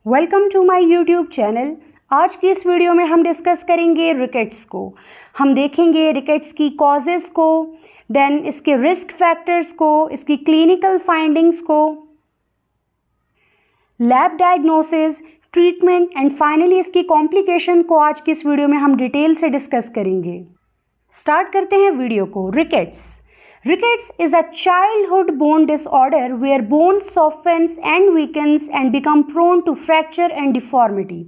Welcome to my YouTube channel. आज की इस वीडियो में हम डिस्कस करेंगे रिकेट्स को। हम देखेंगे रिकेट्स की कॉजेज़ को, देन इसके रिस्क फैक्टर्स को, इसकी क्लिनिकल फाइंडिंग्स को, lab diagnosis, treatment and finally इसकी कॉम्प्लिकेशन को आज की इस वीडियो में हम डिटेल से डिस्कस करेंगे। स्टार्ट करते हैं वीडियो को। Rickets is a childhood bone disorder where bone softens and weakens and become prone to fracture and deformity.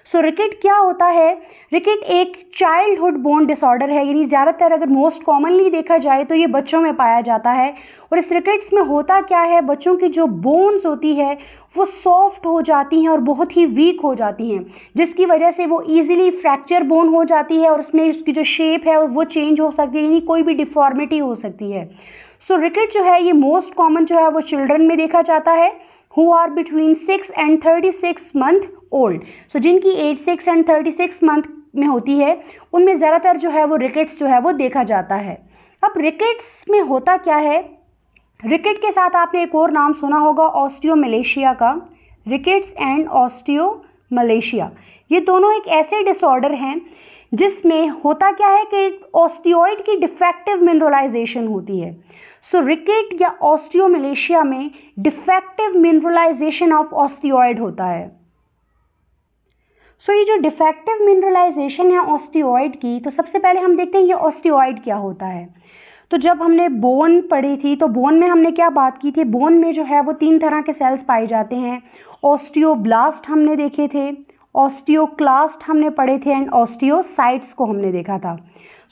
सो रिकेट क्या होता है? रिकेट एक चाइल्डहुड बोन डिसऑर्डर है, यानी ज़्यादातर अगर मोस्ट कॉमनली देखा जाए तो ये बच्चों में पाया जाता है। और इस रिकेट्स में होता क्या है, बच्चों की जो बोन्स होती है वो सॉफ्ट हो जाती हैं और बहुत ही वीक हो जाती हैं, जिसकी वजह से वो ईजिली फ्रैक्चर बोन हो जाती है और उसमें उसकी जो शेप है वो चेंज हो सकती है, यानी कोई भी डिफॉर्मिटी हो सकती है। सो रिकेट जो है ये मोस्ट कॉमन जो है वो चिल्ड्रन में देखा जाता है who are between 6 and 36 month old. सो जिनकी एज 6 and 36 मंथ में होती है उनमें ज़्यादातर जो है वो रिकेट्स जो है वो देखा जाता है। अब रिकेट्स में होता क्या है? रिकेट के साथ आपने एक और नाम सुना होगा ऑस्टियोमलेशिया का। रिकेट्स एंड ऑस्टियोमलेशिया ये दोनों एक ऐसे डिसऑर्डर हैं जिसमें होता क्या है कि ऑस्टियोइड की डिफेक्टिव मिनरलाइजेशन होती है। सो रिकेट या ऑस्टियोमलेशिया में डिफेक्टिव मिनरलाइजेशन ऑफ ऑस्टियोइड होता है। सो ये जो डिफेक्टिव मिनरलाइजेशन है ऑस्टियोइड की, तो सबसे पहले हम देखते हैं ये ऑस्टियोइड क्या होता है। तो जब हमने बोन पढ़ी थी तो बोन में हमने क्या बात की थी, बोन में जो है वो 3 तरह के सेल्स पाए जाते हैं। ऑस्टियोब्लास्ट हमने देखे थे, ऑस्टियोक्लास्ट हमने पढ़े थे एंड ऑस्टियोसाइट्स को हमने देखा था।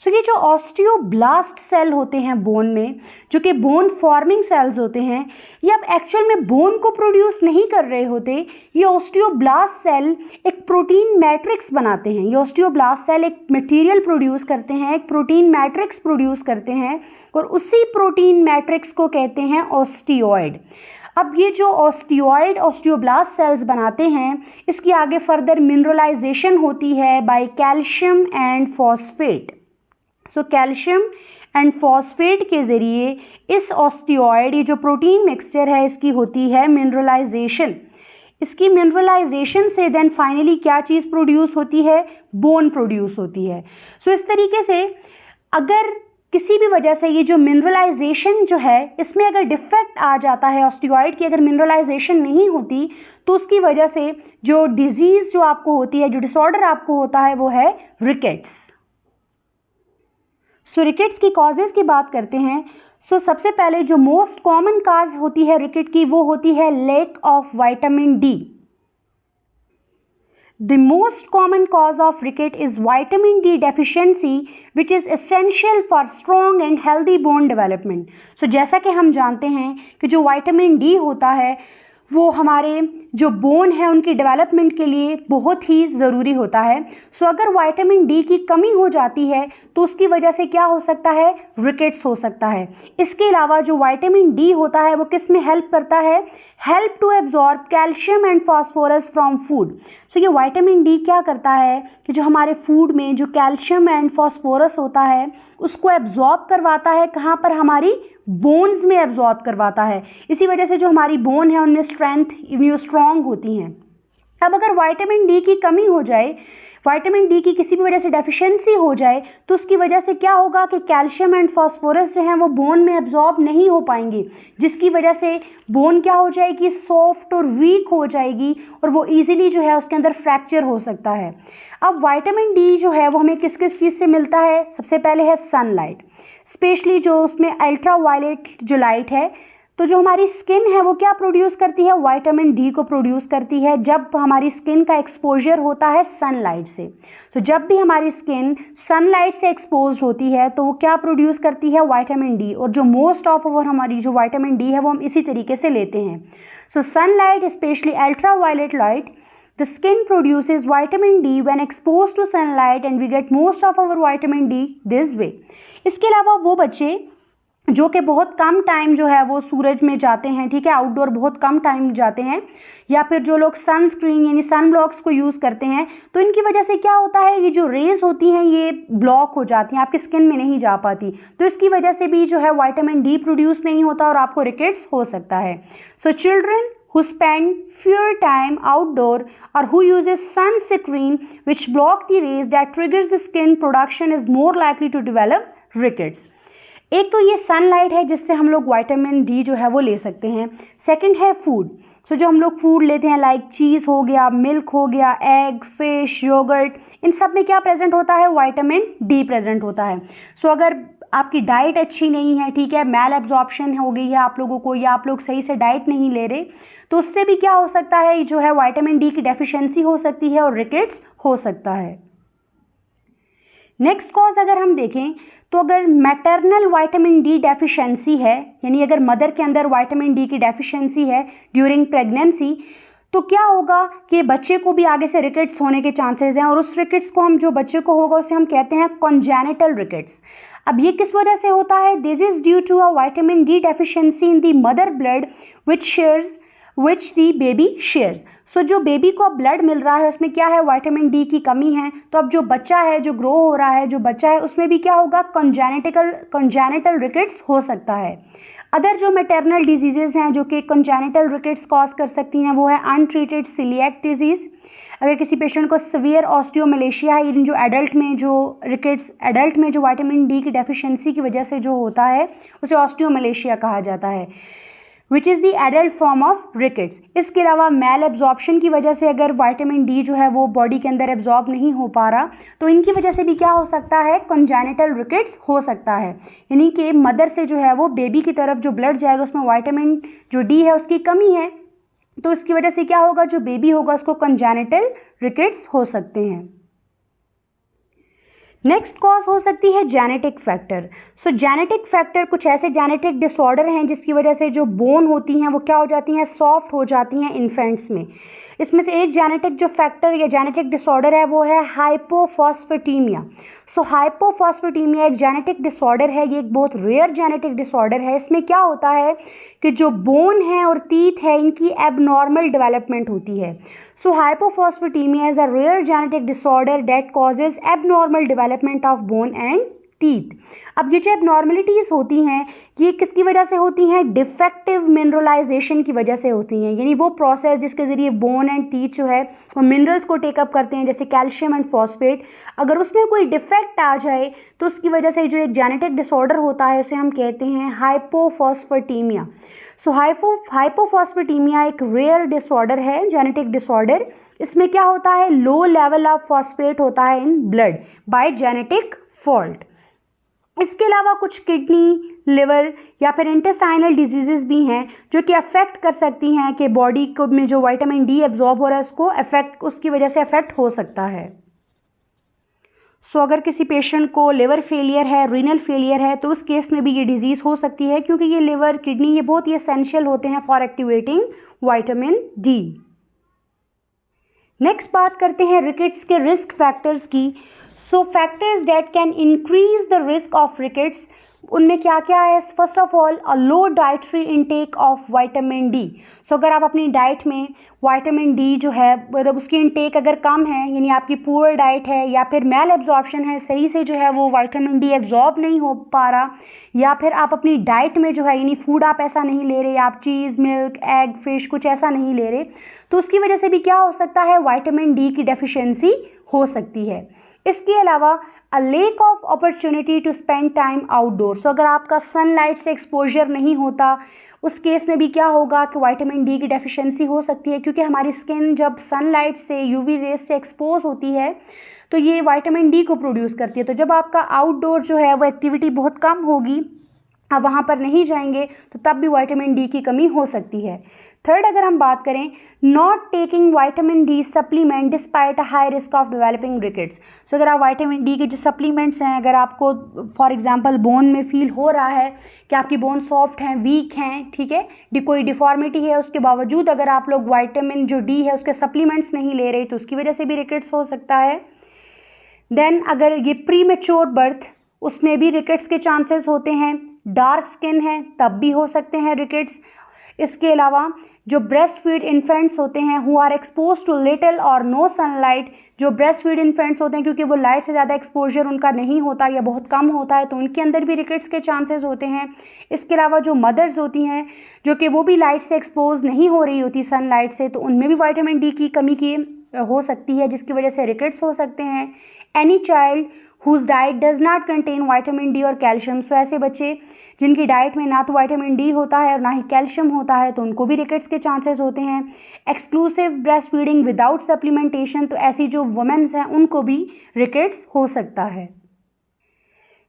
सो ये जो ऑस्टियोब्लास्ट सेल होते हैं बोन में, जो कि बोन फॉर्मिंग सेल्स होते हैं, ये अब एक्चुअल में बोन को प्रोड्यूस नहीं कर रहे होते। ये ऑस्टियोब्लास्ट सेल एक प्रोटीन मैट्रिक्स बनाते हैं। ये ऑस्टियोब्लास्ट सेल एक मटेरियल प्रोड्यूस करते हैं, एक प्रोटीन मैट्रिक्स प्रोड्यूस करते हैं और उसी प्रोटीन मैट्रिक्स को कहते हैं ऑस्टियोइड। अब ये जो ऑस्टियोइड ऑस्टियोब्लास्ट सेल्स बनाते हैं, इसकी आगे फर्दर मिनरलाइजेशन होती है by calcium and phosphate. So calcium and phosphate के ज़रिए इस ऑस्टियोइड, ये जो प्रोटीन मिक्सचर है, इसकी होती है मिनरलाइजेशन। इसकी मिनरलाइजेशन से देन फाइनली क्या चीज़ प्रोड्यूस होती है? बोन प्रोड्यूस होती है। सो इस तरीके से अगर किसी भी वजह से ये जो मिनरलाइजेशन जो है इसमें अगर डिफेक्ट आ जाता है, ऑस्टियोइड की अगर मिनरलाइजेशन नहीं होती, तो उसकी वजह से जो डिजीज़ जो आपको होती है, जो डिसऑर्डर आपको होता है, वो है रिकेट्स। सो रिकेट्स की कॉजेज़ की बात करते हैं। सो सबसे पहले जो मोस्ट कॉमन काज होती है रिकेट की, वो होती है lack of vitamin D. The most common cause of ricket is vitamin D deficiency, which is essential for strong and healthy bone development. So जैसा कि हम जानते हैं कि जो विटामिन डी होता है वो हमारे जो बोन है उनकी डेवलपमेंट के लिए बहुत ही ज़रूरी होता है। सो अगर विटामिन डी की कमी हो जाती है तो उसकी वजह से क्या हो सकता है? रिकेट्स हो सकता है। इसके अलावा जो विटामिन डी होता है वो किस में हेल्प करता है? Help to absorb calcium and phosphorus from food. So ये विटामिन डी क्या करता है कि जो हमारे फूड में जो कैल्शियम एंड फॉस्फोरस होता है उसको एब्जॉर्ब करवाता है। कहाँ पर? हमारी बोन्स में एब्जॉर्ब करवाता है। इसी वजह से जो हमारी बोन है उनमें स्ट्रेंथ स्ट्रॉन्ग होती हैं। अब अगर विटामिन डी की कमी हो जाए, विटामिन डी की किसी भी वजह से डेफिशिएंसी हो जाए, तो उसकी वजह से क्या होगा कि कैल्शियम एंड फॉस्फोरस जो हैं वो बोन में एब्जॉर्ब नहीं हो पाएंगे, जिसकी वजह से बोन क्या हो जाएगी? सॉफ्ट और वीक हो जाएगी और वो इजीली जो है उसके अंदर फ्रैक्चर हो सकता है। अब विटामिन डी जो है वो हमें किस किस चीज़ से मिलता है? सबसे पहले है सनलाइट, स्पेशली जो उसमें अल्ट्रा वायलेट जो लाइट है। तो जो हमारी स्किन है वो क्या प्रोड्यूस करती है? विटामिन डी को प्रोड्यूस करती है जब हमारी स्किन का एक्सपोजर होता है सनलाइट से। तो जब भी हमारी स्किन सनलाइट से एक्सपोज होती है तो वो क्या प्रोड्यूस करती है? Vitamin D. और जो मोस्ट ऑफ ओवर हमारी जो विटामिन डी है वो हम इसी तरीके से लेते हैं। So sunlight, specially ultraviolet light, the skin produces vitamin D when exposed to sunlight and we get most of our vitamin D this way. इसके अलावा वो बच्चे जो कि बहुत कम टाइम जो है वो सूरज में जाते हैं, ठीक है, आउटडोर बहुत कम टाइम जाते हैं, या फिर जो लोग सनस्क्रीन यानी सन ब्लॉक्स को यूज़ करते हैं, तो इनकी वजह से क्या होता है, ये जो रेज होती हैं ये ब्लॉक हो जाती हैं, आपकी स्किन में नहीं जा पाती, तो इसकी वजह से भी जो है विटामिन डी प्रोड्यूस नहीं होता और आपको रिकेट्स हो सकता है। So children who spend fewer time outdoor or who uses sunscreen which block the rays that triggers the skin production is more likely to develop rickets. एक तो ये सनलाइट है जिससे हम लोग विटामिन डी जो है वो ले सकते हैं। सेकंड है फूड। सो जो हम लोग फूड लेते हैं लाइक चीज़ हो गया, मिल्क हो गया, एग, फिश, योगर्ट, इन सब में क्या प्रेजेंट होता है? विटामिन डी प्रेजेंट होता है। सो अगर आपकी डाइट अच्छी नहीं है, ठीक है, मैल एब्जॉर्प्शन हो गई है आप लोगों को, या आप लोग सही से डाइट नहीं ले रहे, तो उससे भी क्या हो सकता है, जो है विटामिन डी की डेफिशिएंसी हो सकती है और रिकेट्स हो सकता है। नेक्स्ट कॉज अगर हम देखें तो अगर मैटरनल विटामिन डी डेफिशिएंसी है, यानी अगर मदर के अंदर विटामिन डी की डेफिशिएंसी है ड्यूरिंग प्रेगनेंसी, तो क्या होगा कि बच्चे को भी आगे से रिकेट्स होने के चांसेस हैं, और उस रिकेट्स को हम जो बच्चे को होगा उसे हम कहते हैं कॉन्जेनिटल रिकेट्स। अब ये किस वजह से होता है? This is due to a vitamin D deficiency in the mother blood which the baby shares. So जो बेबी को अब ब्लड मिल रहा है उसमें क्या है? विटामिन डी की कमी है। तो अब जो बच्चा है, जो ग्रो हो रहा है, जो बच्चा है, उसमें भी क्या होगा? कॉन्जेनिटल रिकेट्स हो सकता है। अदर जो मैटरनल डिजीजेज हैं जो कि कॉन्जेनिटल रिकेट्स कॉज कर सकती हैं वो है अनट्रीटेड सीलिएक डिजीज़। अगर किसी पेशेंट को सीवियर ऑस्टियोमलेशिया है, इन जो एडल्ट में जो रिकेट्स, एडल्ट में जो विटामिन डी की डेफिशिएंसी की वजह से जो होता है उसे ऑस्टियोमलेशिया कहा जाता है, which is the adult form of rickets. इसके अलावा मैल एब्जॉर्प्शन की वजह से अगर विटामिन डी जो है वो बॉडी के अंदर एब्जॉर्ब नहीं हो पा रहा, तो इनकी वजह से भी क्या हो सकता है? कॉन्जेनिटल रिकेट्स हो सकता है। यानी कि मदर से जो है वो बेबी की तरफ जो ब्लड जाएगा उसमें विटामिन जो डी है उसकी कमी है, तो इसकी वजह से क्या होगा? जो बेबी होगा उसको कॉन्जेनिटल रिकेट्स हो सकते हैं। नेक्स्ट कॉज हो सकती है जेनेटिक फैक्टर। सो जेनेटिक फैक्टर कुछ ऐसे जेनेटिक डिसऑर्डर हैं जिसकी वजह से जो बोन होती हैं वो क्या हो जाती हैं? सॉफ्ट हो जाती हैं इन्फेंट्स में। इसमें से एक जेनेटिक जो फैक्टर या जेनेटिक डिसऑर्डर है वो है हाइपोफॉस्फेटीमिया। सो हाइपोफॉस्फेटीमिया एक जेनेटिक डिसऑर्डर है, ये एक बहुत रेयर जेनेटिक डिसऑर्डर है। इसमें क्या होता है कि जो बोन है और टीथ है इनकी एबनॉर्मल डेवलपमेंट होती है। So hypophosphataemia is a rare genetic disorder that causes abnormal development of bone and teeth. अब ये जो एबनॉर्मलिटीज़ होती हैं ये किसकी वजह से होती हैं? डिफेक्टिव मिनरलाइजेशन की वजह से होती हैं। यानी वो प्रोसेस जिसके ज़रिए बोन एंड टीथ जो है वो मिनरल्स को टेकअप करते हैं, जैसे कैल्शियम एंड फॉस्फेट, अगर उसमें कोई डिफेक्ट आ जाए तो उसकी वजह से जो एक जेनेटिक डिसऑर्डर होता है उसे हम कहते हैं हाइपोफॉस्फेटीमिया। सो हाइपोफॉस्फेटीमिया एक रेयर डिसऑर्डर है, जेनेटिक डिसऑर्डर। इसमें क्या होता है? लो लेवल ऑफ फॉस्फेट होता है in blood bye genetic fault. इसके अलावा कुछ किडनी, लिवर या फिर इंटेस्टाइनल डिजीजेस भी हैं जो कि अफेक्ट कर सकती हैं कि बॉडी को में जो विटामिन डी एब्जॉर्ब हो रहा है उसकी वजह से अफेक्ट हो सकता है। सो अगर किसी पेशेंट को लिवर फेलियर है, रीनल फेलियर है, तो उस केस में भी ये डिजीज़ हो सकती है, क्योंकि ये लिवर, किडनी ये बहुत ही एसेंशियल होते हैं for activating vitamin D. Next बात करते हैं रिकेट्स के रिस्क फैक्टर्स की। So factors that can increase the risk of rickets, उनमें क्या क्या है? First of all a low dietary intake of vitamin D. So अगर आप अपनी डाइट में विटामिन डी जो है मतलब उसकी इनटेक अगर कम है, यानी आपकी पुअर डाइट है या फिर मैल एब्जॉर्प्शन है, सही से जो है वो विटामिन डी एब्जॉर्ब नहीं हो पा रहा, या फिर आप अपनी डाइट में जो है यानी फूड आप ऐसा नहीं ले रहे, आप चीज़, मिल्क, एग, फिश कुछ ऐसा नहीं ले रहे, तो उसकी वजह से भी क्या हो सकता है? विटामिन डी की डेफिशिएंसी हो सकती है। इसके अलावा a lack of opportunity to spend time outdoor. So अगर आपका सनलाइट से एक्सपोजर नहीं होता, उस केस में भी क्या होगा कि विटामिन डी की डेफिशिएंसी हो सकती है, क्योंकि हमारी स्किन जब सनलाइट से, यूवी रेज से एक्सपोज होती है तो ये विटामिन डी को प्रोड्यूस करती है। तो जब आपका आउटडोर जो है वो एक्टिविटी बहुत कम होगी, आप वहाँ पर नहीं जाएंगे, तो तब भी विटामिन डी की कमी हो सकती है। थर्ड अगर हम बात करें, not taking vitamin D supplement despite a high risk of developing rickets. So अगर आप विटामिन डी के जो सप्लीमेंट्स हैं, अगर आपको फॉर एग्जांपल बोन में फील हो रहा है कि आपकी बोन सॉफ्ट हैं, वीक हैं, ठीक है, कोई डिफॉर्मिटी है, उसके बावजूद अगर आप लोग विटामिन जो डी है उसके सप्लीमेंट्स नहीं ले रहे, तो उसकी वजह से भी रिकेट्स हो सकता है। देन अगर ये प्री मैच्योर बर्थ, उसमें भी रिकेट्स के चांसेस होते हैं। डार्क स्किन है तब भी हो सकते हैं रिकेट्स। इसके अलावा जो ब्रेस्ट फीड इन्फेंट्स होते हैं who are expose to little or no sunlight, जो ब्रेस्ट फीड इन्फेंट्स होते हैं क्योंकि वो लाइट से ज़्यादा एक्सपोजर उनका नहीं होता या बहुत कम होता है, तो उनके अंदर भी रिकेट्स के चांसेस होते हैं। इसके अलावा जो मदर्स होती हैं जो कि वो भी लाइट से एक्सपोज नहीं हो रही होती सनलाइट से, तो उनमें भी विटामिन डी की कमी की हो सकती है जिसकी वजह से रिकेट्स हो सकते हैं। Any child whose diet does not contain vitamin D और कैल्शियम, सो ऐसे बच्चे जिनकी डाइट में ना तो विटामिन डी होता है और ना ही कैल्शियम होता है, तो उनको भी रिकेट्स के चांसेस होते हैं। Exclusive breast feeding without supplementation, तो ऐसी जो वुमेन्स हैं उनको भी रिकेट्स हो सकता है।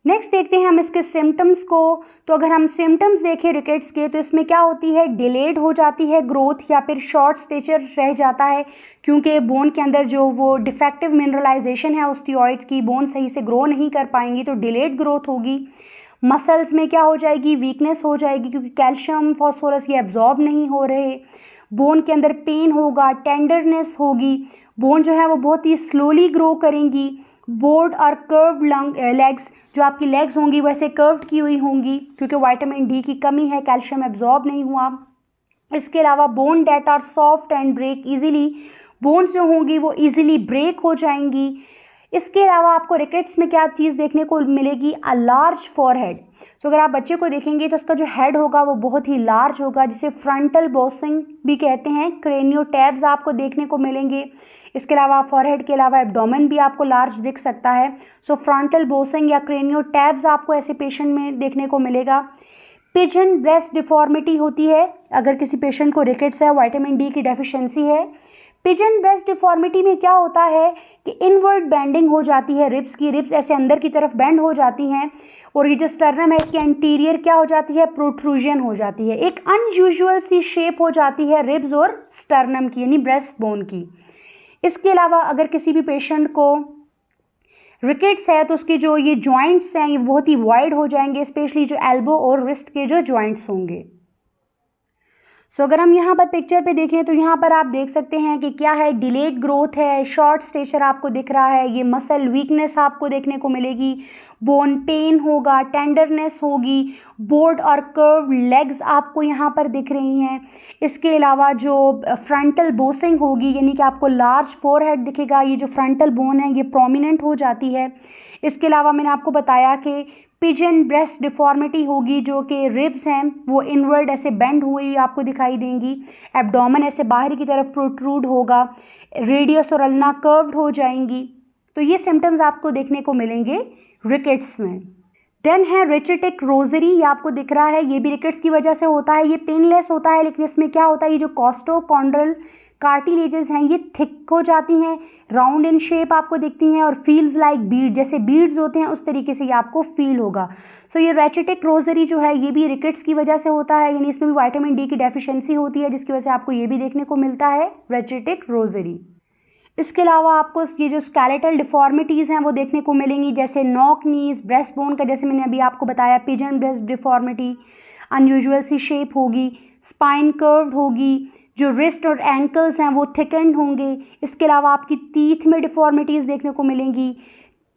नेक्स्ट देखते हैं हम इसके सिम्टम्स को। तो अगर हम सिम्टम्स देखें रिकेट्स के, तो इसमें क्या होती है, डिलेड हो जाती है ग्रोथ या फिर शॉर्ट स्टेचर रह जाता है क्योंकि बोन के अंदर जो वो डिफेक्टिव मिनरलाइजेशन है ओस्टियोइड्स की, बोन सही से ग्रो नहीं कर पाएंगी तो डिलेड ग्रोथ होगी। मसल्स में क्या हो जाएगी, वीकनेस हो जाएगी क्योंकि कैल्शियम फॉस्फोरस ये एब्जॉर्ब नहीं हो रहे। बोन के अंदर पेन होगा, टेंडरनेस होगी, बोन जो है वो बहुत ही स्लोली ग्रो करेंगी। बोर्ड और कर्व लेग्स, जो आपकी लेग्स होंगी वैसे कर्व्ड की हुई होंगी क्योंकि विटामिन डी की कमी है, कैल्शियम एब्जॉर्ब नहीं हुआ। इसके अलावा bone that are soft and break easily, bones जो होंगी वो इजीली ब्रेक हो जाएंगी। इसके अलावा आपको रिकेट्स में क्या चीज़ देखने को मिलेगी, अ लार्ज फॉरहेड। सो अगर आप बच्चे को देखेंगे तो उसका जो हेड होगा वो बहुत ही लार्ज होगा जिसे फ्रंटल बोसिंग भी कहते हैं। क्रेनियो टैब्स आपको देखने को मिलेंगे। इसके अलावा फॉरहेड के अलावा एब्डोमेन भी आपको लार्ज दिख सकता है। सो फ्रंटल बोसिंग या क्रेनियो टैब्स आपको ऐसे पेशेंट में देखने को मिलेगा। पिजन ब्रेस्ट डिफॉर्मिटी होती है अगर किसी पेशेंट को रिकेट्स है, विटामिन डी की डेफिशिएंसी है। पिजन ब्रेस्ट डिफॉर्मिटी में क्या होता है कि इनवर्ड बेंडिंग हो जाती है रिब्स की, रिब्स ऐसे अंदर की तरफ बेंड हो जाती हैं और ये जो स्टर्नम है इसके एंटीरियर क्या हो जाती है, प्रोट्रूजन हो जाती है। एक अनयूजुअल सी शेप हो जाती है रिब्स और स्टर्नम की यानी ब्रेस्ट बोन की। इसके अलावा अगर किसी भी पेशेंट को रिकेट्स है तो उसके जो ये जॉइंट्स हैं ये बहुत ही वाइड हो जाएंगे, स्पेशली जो एल्बो और रिस्ट के जो जॉइंट्स होंगे। सो अगर हम यहाँ पर पिक्चर पे देखें तो यहाँ पर आप देख सकते हैं कि क्या है, डिलेड ग्रोथ है, शॉर्ट स्टेचर आपको दिख रहा है, ये मसल वीकनेस आपको देखने को मिलेगी, बोन पेन होगा, टेंडरनेस होगी, बोर्ड और कर्व लेग्स आपको यहाँ पर दिख रही हैं। इसके अलावा जो फ्रंटल बोसिंग होगी यानी कि आपको लार्ज फोरहेड दिखेगा, ये जो फ्रंटल बोन है ये प्रोमिनेंट हो जाती है। इसके अलावा मैंने आपको बताया कि पिजन ब्रेस्ट डिफॉर्मिटी होगी, जो कि रिब्स हैं वो इनवर्ड ऐसे बेंड हुई आपको दिखाई देंगी, एब्डोमेन ऐसे बाहर की तरफ प्रोट्रूड होगा, रेडियस और अल्ना कर्व्ड हो जाएंगी। तो ये सिम्टम्स आपको देखने को मिलेंगे रिकेट्स में। देन है रेचिटिक रोजरी, ये आपको दिख रहा है, ये भी रिकेट्स की वजह से होता है। ये पेनलेस होता है लेकिन इसमें क्या होता है, ये जो कॉस्टोकॉन्ड्रल कार्टिलेजेस हैं ये थिक हो जाती हैं, राउंड इन शेप आपको दिखती हैं और फील्स लाइक बीड, जैसे बीड्स होते हैं उस तरीके से ये आपको फील होगा। सो ये रेचिटिक रोजरी जो है ये भी रिकेट्स की वजह से होता है, यानी इसमें भी विटामिन डी की डेफिशिएंसी होती है जिसकी वजह से आपको ये भी देखने को मिलता है रेचिटिक रोजरी। इसके अलावा आपको ये जो स्केलेटल डिफॉर्मिटीज़ हैं वो देखने को मिलेंगी, जैसे नॉक नीज, ब्रेस्ट बोन का जैसे मैंने अभी आपको बताया पिजन ब्रेस्ट डिफॉर्मिटी, अनयूजुअल सी शेप होगी, स्पाइन कर्व्ड होगी, जो रिस्ट और एंकल्स हैं वो थिकेंड होंगे। इसके अलावा आपकी टीथ में डिफॉर्मिटीज़ देखने को मिलेंगी,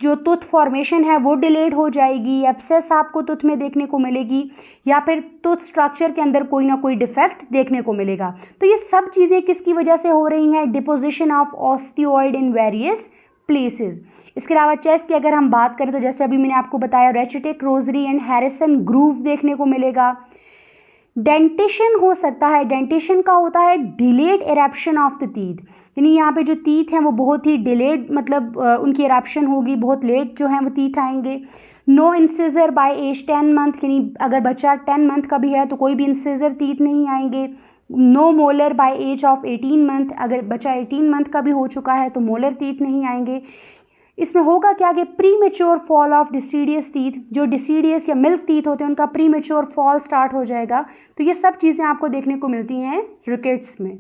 जो टूथ फॉर्मेशन है वो डिलेड हो जाएगी, एब्सेस आपको टूथ में देखने को मिलेगी या फिर टूथ स्ट्रक्चर के अंदर कोई ना कोई डिफेक्ट देखने को मिलेगा। तो ये सब चीज़ें किसकी वजह से हो रही हैं, deposition of osteoid in various places. इसके अलावा चेस्ट की अगर हम बात करें तो जैसे अभी मैंने आपको बताया रेचिटिक रोजरी एंड हैरिसन ग्रूव देखने को मिलेगा। डेंटेशन हो सकता है, डेंटेशन का होता है delayed eruption of the teeth, यानी यहाँ पे जो टीथ हैं वो बहुत ही डिलेड मतलब उनकी इरेप्शन होगी, बहुत लेट जो है वो टीथ आएंगे। No incisor by age 10 month, यानी अगर बच्चा 10 मंथ का भी है तो कोई भी इंसिजर टीथ नहीं आएंगे। No molar by age of 18 month, अगर बच्चा 18 मंथ का भी हो चुका है तो मोलर टीथ नहीं आएंगे। इसमें होगा क्या कि pre mature fall of deciduous teeth, जो डिसीडियस या मिल्क टीथ होते हैं उनका प्री मेच्योर फॉल स्टार्ट हो जाएगा। तो ये सब चीज़ें आपको देखने को मिलती हैं रिकेट्स में।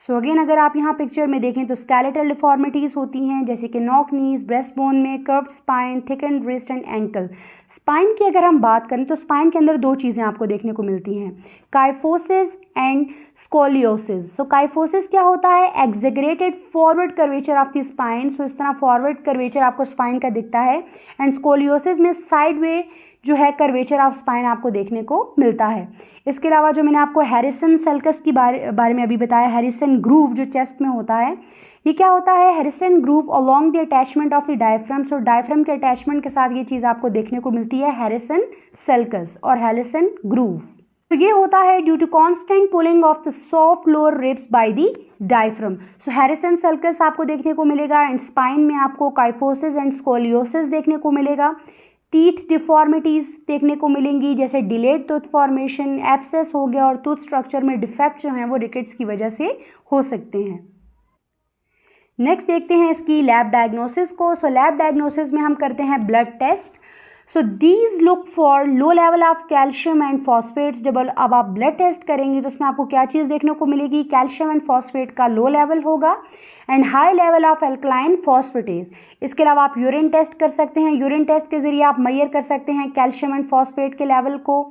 सो अगेन अगर आप यहाँ पिक्चर में देखें तो स्केलेटल डिफॉर्मिटीज़ होती हैं जैसे कि नॉक नीज, ब्रेस्ट बोन में curved spine, thickened wrist and ankle. Spine की अगर हम बात करें तो स्पाइन के अंदर दो चीज़ें आपको देखने को मिलती हैं, kyphosis and scoliosis. So kyphosis क्या होता है, exaggerated forward curvature of the spine. So इस तरह फॉरवर्ड कर्वेचर आपको स्पाइन का दिखता है। एंड स्कोलियोसिस में साइड वे जो है कर्वेचर ऑफ स्पाइन आपको देखने को मिलता है। इसके अलावा जो मैंने आपको हैरिसन सल्कस की बारे में अभी बताया, हैरिसन ग्रूव जो चेस्ट में होता है, ये क्या होता है, Harrison groove along the attachment of the diaphragm. So diaphragm के अटैचमेंट के साथ ये चीज़ आपको देखने को मिलती है, हैरिसन सल्कस और हैरिसन ग्रूव। तो ये होता है due to constant pulling of the soft lower ribs by the diaphragm. So Harrison sulcus आपको देखने को मिलेगा एंड स्पाइन में आपको काइफोसिस एंड स्कोलियोसिस देखने को मिलेगा। टीथ डिफॉर्मिटीज़ देखने को मिलेंगी, जैसे डिलेड टूथ फॉर्मेशन, एब्सेस हो गया, और टूथ स्ट्रक्चर में डिफेक्ट जो हैं वो रिकेट्स की वजह से हो सकते हैं। नेक्स्ट देखते हैं इसकी लैब डायग्नोसिस को। सो लैब डायग्नोसिस में हम करते हैं blood test. So these look for low level of calcium and phosphates. जब अब आप ब्लड टेस्ट करेंगे तो उसमें आपको क्या चीज़ देखने को मिलेगी, कैल्शियम एंड फॉस्फेट का लो लेवल होगा and high level of alkaline phosphatase. इसके अलावा आप यूरिन टेस्ट कर सकते हैं, यूरिन टेस्ट के जरिए आप मेजर कर सकते हैं कैल्शियम एंड फॉस्फेट के लेवल को।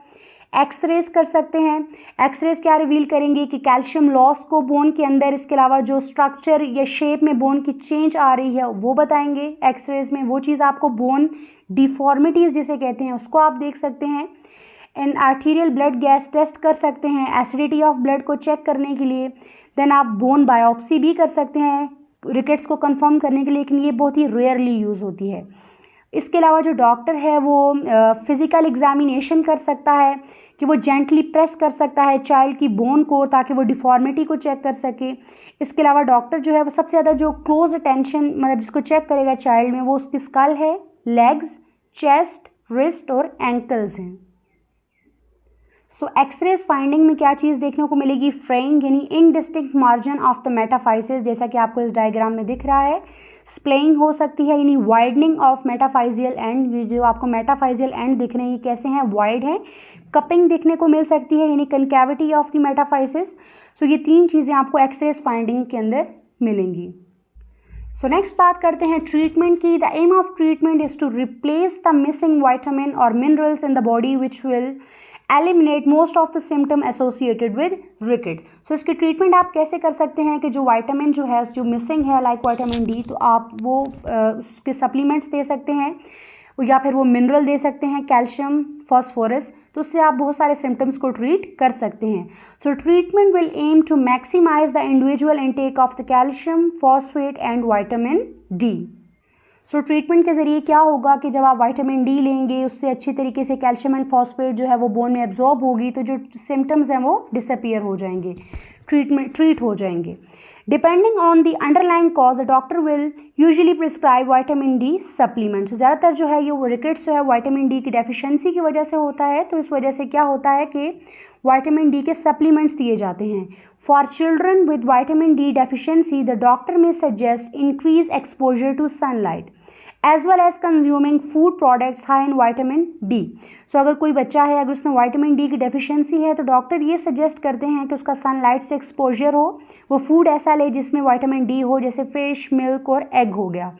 एक्सरेज कर सकते हैं, एक्सरेज क्या रिवील करेंगे कि कैल्शियम लॉस को बोन के अंदर, इसके अलावा जो स्ट्रक्चर या शेप में बोन की चेंज आ रही है वो बताएंगे एक्सरेज में, वो चीज़ आपको बोन डिफॉर्मिटीज़ जिसे कहते हैं उसको आप देख सकते हैं। And arterial blood gas test कर सकते हैं एसिडिटी ऑफ ब्लड को चेक करने के लिए। देन आप बोन बायोप्सी भी कर सकते हैं रिकेट्स को कंफर्म करने के लिए, लेकिन ये बहुत ही रेयरली यूज़ होती है। इसके अलावा जो डॉक्टर है वो फिज़िकल एग्जामिनेशन कर सकता है कि वो जेंटली प्रेस कर सकता है चाइल्ड की बोन को ताकि वो डिफॉर्मिटी को चेक कर सके। इसके अलावा डॉक्टर जो है वो सबसे ज़्यादा जो क्लोज अटेंशन मतलब जिसको चेक करेगा चाइल्ड में, वो उसकी स्कल है, लेग्स, चेस्ट, रिस्ट और एंकल्स हैं। सो एक्सरेज फाइंडिंग में क्या चीज़ देखने को मिलेगी, फ्रेइंग यानी indistinct margin of the metaphysis, जैसा कि आपको इस डायग्राम में दिख रहा है। स्प्लेइंग हो सकती है यानी वाइडनिंग ऑफ मेटाफाइजियल एंड, ये जो आपको मेटाफाइजियल एंड दिख रहे हैं ये कैसे हैं, वाइड हैं। कपिंग देखने को मिल सकती है यानी कनकैविटी ऑफ द मेटाफाइसिस। सो ये तीन चीज़ें आपको एक्सरेज फाइंडिंग के अंदर मिलेंगी। सो नेक्स्ट बात करते हैं ट्रीटमेंट की। The aim of treatment is to replace the missing vitamin और minerals in the body which will eliminate most of the symptom associated with ricket. So इसकी ट्रीटमेंट आप कैसे कर सकते हैं कि जो वाइटामिन जो है जो मिसिंग है लाइक वाइटामिन डी, तो आप वो उसके सप्लीमेंट्स दे सकते हैं या फिर वो मिनरल दे सकते हैं कैल्शियम, फॉस्फोरस, तो उससे आप बहुत सारे सिम्टम्स को ट्रीट कर सकते हैं। So treatment will aim to maximise the individual intake of the calcium, phosphate and vitamin D. So treatment के ज़रिए क्या होगा कि जब आप विटामिन डी लेंगे उससे अच्छी तरीके से कैल्शियम एंड फॉस्फेट जो है वो बोन में एब्जॉर्ब होगी, तो जो सिम्टम्स हैं वो डिसअपीयर हो जाएंगे, ट्रीट हो जाएंगे। Depending on the underlying cause the doctor will usually prescribe vitamin D supplements. ज़्यादातर जो है ये वो रिकेट्स जो है विटामिन डी की डेफिशिएंसी की वजह से होता है, तो इस वजह से क्या होता है कि विटामिन डी के सप्लीमेंट्स दिए जाते हैं। For children with vitamin D deficiency the doctor may suggest increase exposure to sunlight as well as consuming food products high in vitamin D. So अगर कोई बच्चा है अगर उसमें विटामिन डी की डेफिशिएंसी है तो डॉक्टर ये सजेस्ट करते हैं कि उसका सनलाइट से एक्सपोजर हो, वो फूड ऐसा ले जिसमें विटामिन डी हो, जैसे फिश, मिल्क और एग हो गया।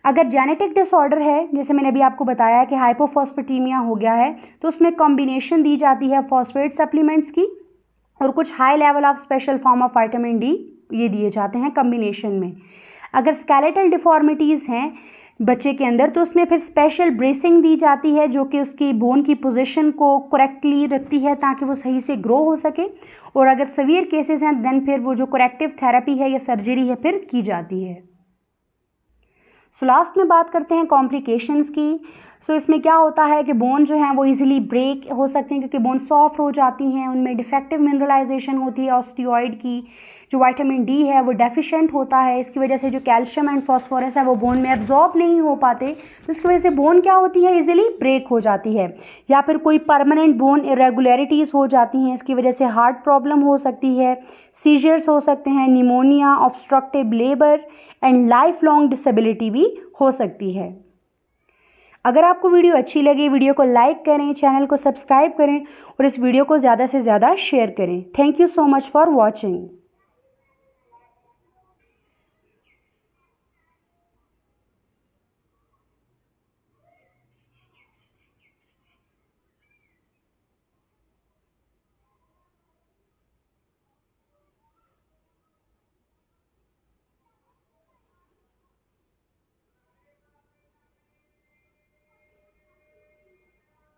अगर जेनेटिक डिसऑर्डर है, जैसे मैंने अभी आपको बताया कि हाइपोफॉस्फेटीमिया हो गया है, तो उसमें कॉम्बिनेशन दी जाती है फॉस्फेट सप्लीमेंट्स की और कुछ high level of special form of vitamin D ये दिए जाते हैं कॉम्बिनेशन में। अगर स्केलेटल डिफॉर्मिटीज़ हैं बच्चे के अंदर तो उसमें फिर स्पेशल ब्रेसिंग दी जाती है जो कि उसकी बोन की पोजीशन को करेक्टली रखती है ताकि वो सही से ग्रो हो सके। और अगर सीवियर केसेस हैं देन फिर वो जो करेक्टिव थेरेपी है या सर्जरी है फिर की जाती है। सो लास्ट में बात करते हैं कॉम्प्लिकेशंस की। सो इसमें क्या होता है कि बोन जो है वो इजीली ब्रेक हो सकते हैं क्योंकि बोन सॉफ्ट हो जाती हैं, उनमें डिफेक्टिव मिनरलाइजेशन होती है, ऑस्टियोइड की जो विटामिन डी है वो डेफिशिएंट होता है। इसकी वजह से जो कैल्शियम एंड फॉस्फोरस है वो बोन में एब्जॉर्ब नहीं हो पाते, तो इसकी वजह से बोन क्या होती है इजीली ब्रेक हो जाती है। या फिर कोई परमानेंट बोन इरेगुलरिटीज़ हो जाती हैं, इसकी वजह से हार्ट प्रॉब्लम हो सकती है, सीजर्स हो सकते हैं, pneumonia, obstructive labour and life long disability भी हो सकती है। अगर आपको वीडियो अच्छी लगी वीडियो को लाइक करें, चैनल को सब्सक्राइब करें और इस वीडियो को ज़्यादा से ज़्यादा शेयर करें। Thank you so much for watching.